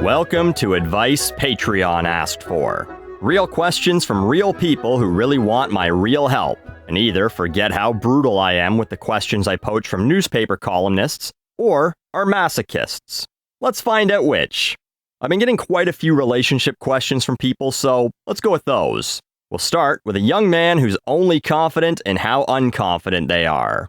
Welcome to Advice Patreon asked for. Real questions from real people who really want my real help, and either forget how brutal I am with the questions I poach from newspaper columnists, or are masochists. Let's find out which. I've been getting quite a few relationship questions from people, so let's go with those. We'll start with a young man who's only confident in how unconfident they are.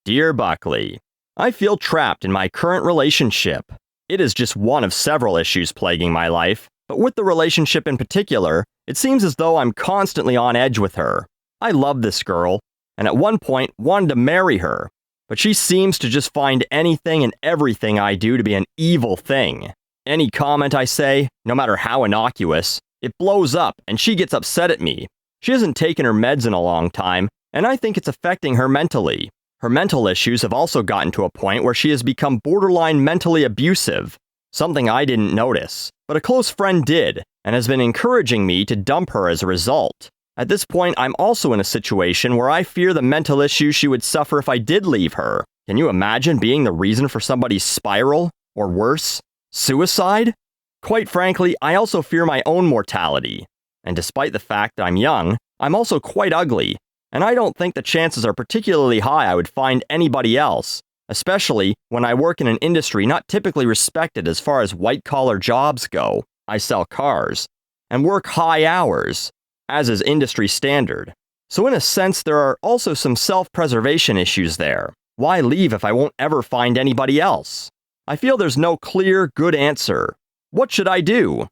Dear Buckley, I feel trapped in my current relationship. It is just one of several issues plaguing my life, but with the relationship in particular, it seems as though I'm constantly on edge with her. I love this girl, and at one point wanted to marry her, but she seems to just find anything and everything I do to be an evil thing. Any comment I say, no matter how innocuous, it blows up and she gets upset at me. She hasn't taken her meds in a long time, and I think it's affecting her mentally. Her mental issues have also gotten to a point where she has become borderline mentally abusive, something I didn't notice, but a close friend did, and has been encouraging me to dump her as a result. At this point, I'm also in a situation where I fear the mental issues she would suffer if I did leave her. Can you imagine being the reason for somebody's spiral? Or worse, suicide? Quite frankly, I also fear my own mortality. And despite the fact that I'm young, I'm also quite ugly. And I don't think the chances are particularly high I would find anybody else, especially when I work in an industry not typically respected as far as white-collar jobs go. I sell cars, and work high hours, as is industry standard. So in a sense, there are also some self-preservation issues there. Why leave if I won't ever find anybody else? I feel there's no clear, good answer. What should I do?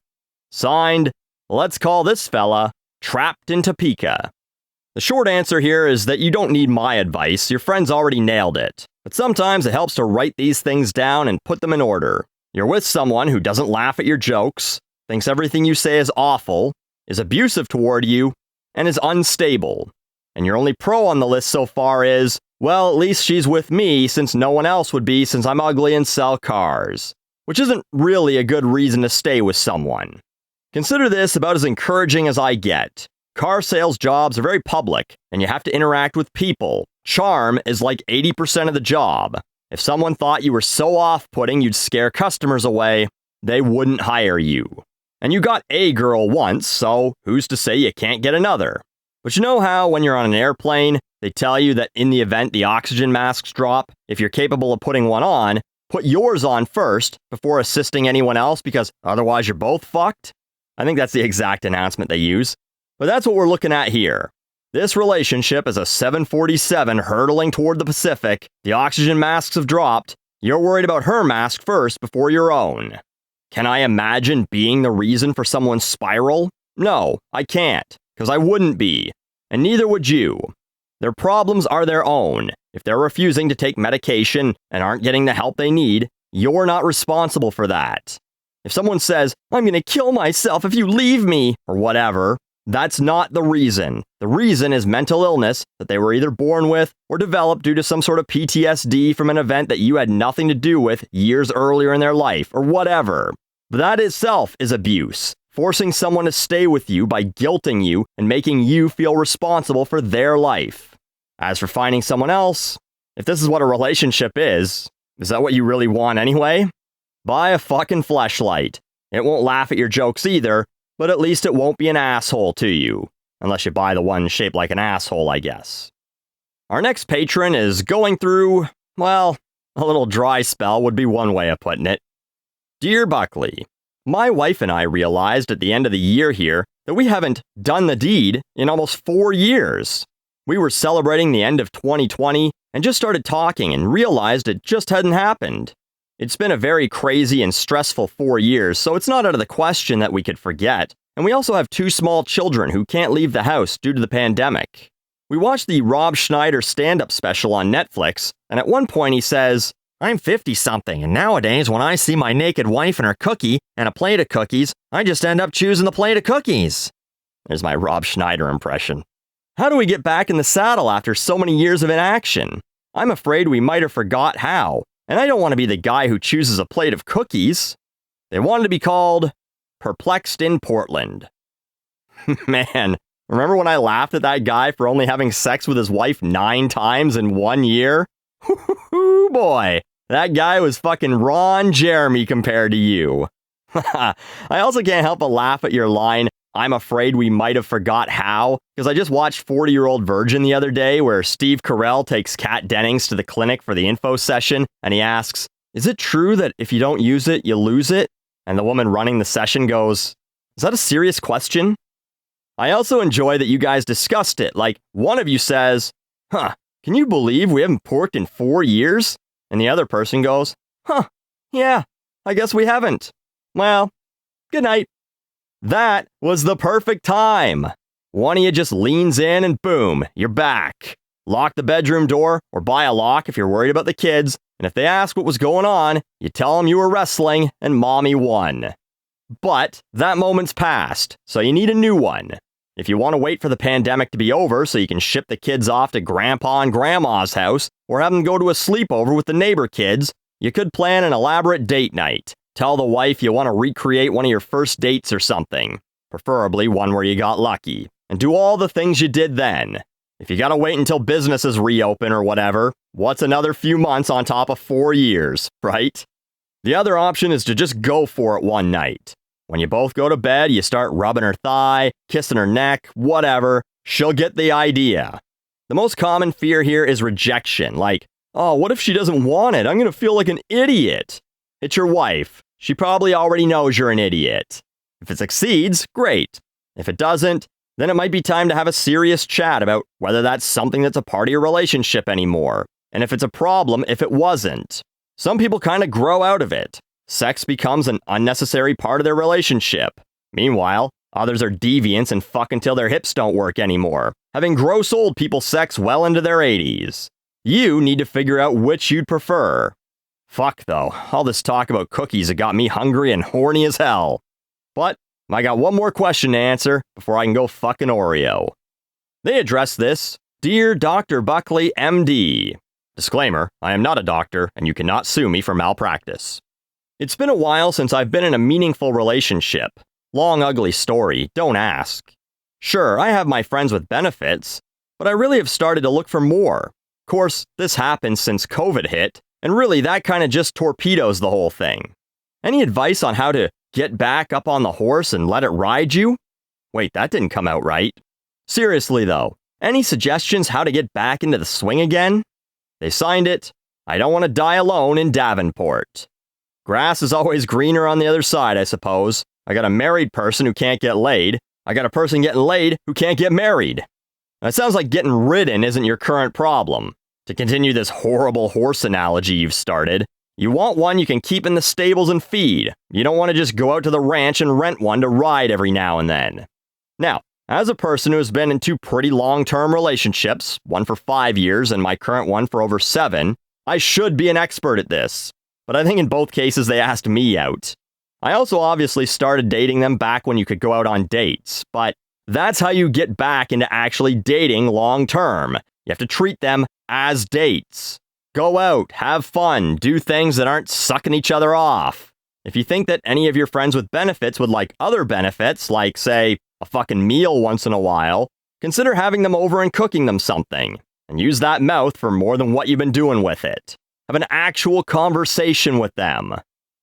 Signed, let's call this fella Trapped in Topeka. The short answer here is that you don't need my advice, your friend's already nailed it. But sometimes it helps to write these things down and put them in order. You're with someone who doesn't laugh at your jokes, thinks everything you say is awful, is abusive toward you, and is unstable. And your only pro on the list so far is, well, at least she's with me since no one else would be since I'm ugly and sell cars. Which isn't really a good reason to stay with someone. Consider this about as encouraging as I get. Car sales jobs are very public, and you have to interact with people. Charm is like 80% of the job. If someone thought you were so off-putting you'd scare customers away, they wouldn't hire you. And you got a girl once, so who's to say you can't get another? But you know how, when you're on an airplane, they tell you that in the event the oxygen masks drop, if you're capable of putting one on, put yours on first before assisting anyone else because otherwise you're both fucked? I think that's the exact announcement they use. But that's what we're looking at here. This relationship is a 747 hurtling toward the Pacific, the oxygen masks have dropped, you're worried about her mask first before your own. Can I imagine being the reason for someone's spiral? No, I can't, because I wouldn't be, and neither would you. Their problems are their own. If they're refusing to take medication and aren't getting the help they need, you're not responsible for that. If someone says, I'm gonna kill myself if you leave me, or whatever, that's not the reason. The reason is mental illness that they were either born with or developed due to some sort of PTSD from an event that you had nothing to do with years earlier in their life, or whatever. But that itself is abuse. Forcing someone to stay with you by guilting you and making you feel responsible for their life. As for finding someone else, if this is what a relationship is that what you really want anyway? Buy a fucking fleshlight. It won't laugh at your jokes either, but at least it won't be an asshole to you. Unless you buy the one shaped like an asshole, I guess. Our next patron is going through, well, a little dry spell would be one way of putting it. Dear Buckley, my wife and I realized at the end of the year here that we haven't done the deed in almost 4 years. We were celebrating the end of 2020 and just started talking and realized it just hadn't happened. It's been a very crazy and stressful 4 years, so it's not out of the question that we could forget. And we also have 2 small children who can't leave the house due to the pandemic. We watched the Rob Schneider stand-up special on Netflix, and at one point he says, I'm 50-something, and nowadays when I see my naked wife and her cookie and a plate of cookies, I just end up choosing the plate of cookies. There's my Rob Schneider impression. How do we get back in the saddle after so many years of inaction? I'm afraid we might have forgot how. And I don't want to be the guy who chooses a plate of cookies. They wanted to be called Perplexed in Portland. Man, remember when I laughed at that guy for only having sex with his wife 9 times in 1 year? Boy, that guy was fucking Ron Jeremy compared to you. I also can't help but laugh at your line, "I'm afraid we might have forgot how," because I just watched 40-Year-Old Virgin the other day where Steve Carell takes Kat Dennings to the clinic for the info session, and he asks, "Is it true that if you don't use it, you lose it?" And the woman running the session goes, "Is that a serious question?" I also enjoy that you guys discussed it, like one of you says, "Can you believe we haven't porked in 4 years?" And the other person goes, "Yeah, I guess we haven't. Well, good night." That was the perfect time. One of you just leans in and boom, you're back. Lock the bedroom door or buy a lock if you're worried about the kids, and if they ask what was going on, you tell them you were wrestling and mommy won. But that moment's passed, so you need a new one. If you want to wait for the pandemic to be over so you can ship the kids off to grandpa and grandma's house or have them go to a sleepover with the neighbor kids, you could plan an elaborate date night. Tell the wife you want to recreate one of your first dates or something, preferably one where you got lucky, and do all the things you did then. If you gotta wait until businesses reopen or whatever, what's another few months on top of 4 years, right? The other option is to just go for it one night. When you both go to bed, you start rubbing her thigh, kissing her neck, whatever. She'll get the idea. The most common fear here is rejection, like, "Oh, what if she doesn't want it? I'm gonna feel like an idiot." It's your wife. She probably already knows you're an idiot. If it succeeds, great. If it doesn't, then it might be time to have a serious chat about whether that's something that's a part of your relationship anymore, and if it's a problem if it wasn't. Some people kind of grow out of it. Sex becomes an unnecessary part of their relationship. Meanwhile, others are deviants and fuck until their hips don't work anymore, having gross old people sex well into their 80s. You need to figure out which you'd prefer. Fuck though, all this talk about cookies have got me hungry and horny as hell. But I got one more question to answer before I can go fuck an Oreo. They address this, "Dear Dr. Buckley, MD. Disclaimer, I am not a doctor and you cannot sue me for malpractice. It's been a while since I've been in a meaningful relationship. Long ugly story, don't ask. Sure, I have my friends with benefits, but I really have started to look for more. Of course, this happened since COVID hit, and really that kind of just torpedoes the whole thing. Any advice on how to get back up on the horse and let it ride you?" Wait, that didn't come out right. Seriously though, any suggestions how to get back into the swing again? They signed it, "I don't want to die alone in Davenport." Grass is always greener on the other side, I suppose. I got a married person who can't get laid. I got a person getting laid who can't get married. Now, it sounds like getting ridden isn't your current problem. To continue this horrible horse analogy you've started, you want one you can keep in the stables and feed. You don't want to just go out to the ranch and rent one to ride every now and then. Now, as a person who has been in 2 pretty long-term relationships, one for 5 years and my current one for over 7, I should be an expert at this. But I think in both cases they asked me out. I also obviously started dating them back when you could go out on dates, but that's how you get back into actually dating long-term. You have to treat them as dates. Go out, have fun, do things that aren't sucking each other off. If you think that any of your friends with benefits would like other benefits, like, say, a fucking meal once in a while, consider having them over and cooking them something. And use that mouth for more than what you've been doing with it. Have an actual conversation with them.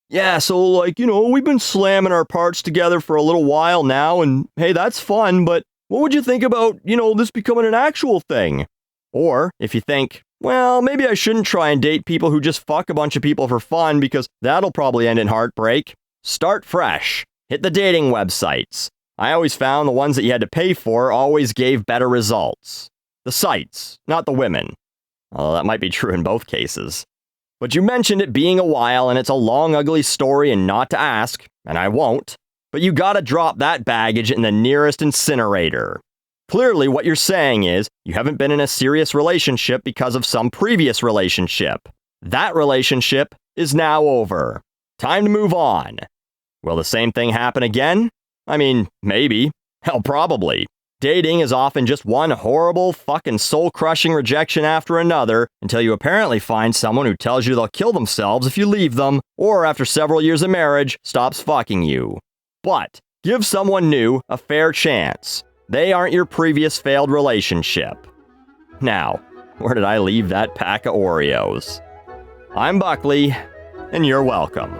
"Yeah, so we've been slamming our parts together for a little while now, and hey, that's fun, but what would you think about, this becoming an actual thing?" Or if you think, "Well, maybe I shouldn't try and date people who just fuck a bunch of people for fun because that'll probably end in heartbreak," start fresh. Hit the dating websites. I always found the ones that you had to pay for always gave better results. The sites, not the women. Although that might be true in both cases. But you mentioned it being a while and it's a long ugly story and not to ask, and I won't, but you gotta drop that baggage in the nearest incinerator. Clearly what you're saying is you haven't been in a serious relationship because of some previous relationship. That relationship is now over. Time to move on. Will the same thing happen again? I mean, maybe. Hell, probably. Dating is often just one horrible, fucking soul-crushing rejection after another until you apparently find someone who tells you they'll kill themselves if you leave them, or after several years of marriage, stops fucking you. But give someone new a fair chance. They aren't your previous failed relationship. Now, where did I leave that pack of Oreos? I'm Buckley, and you're welcome.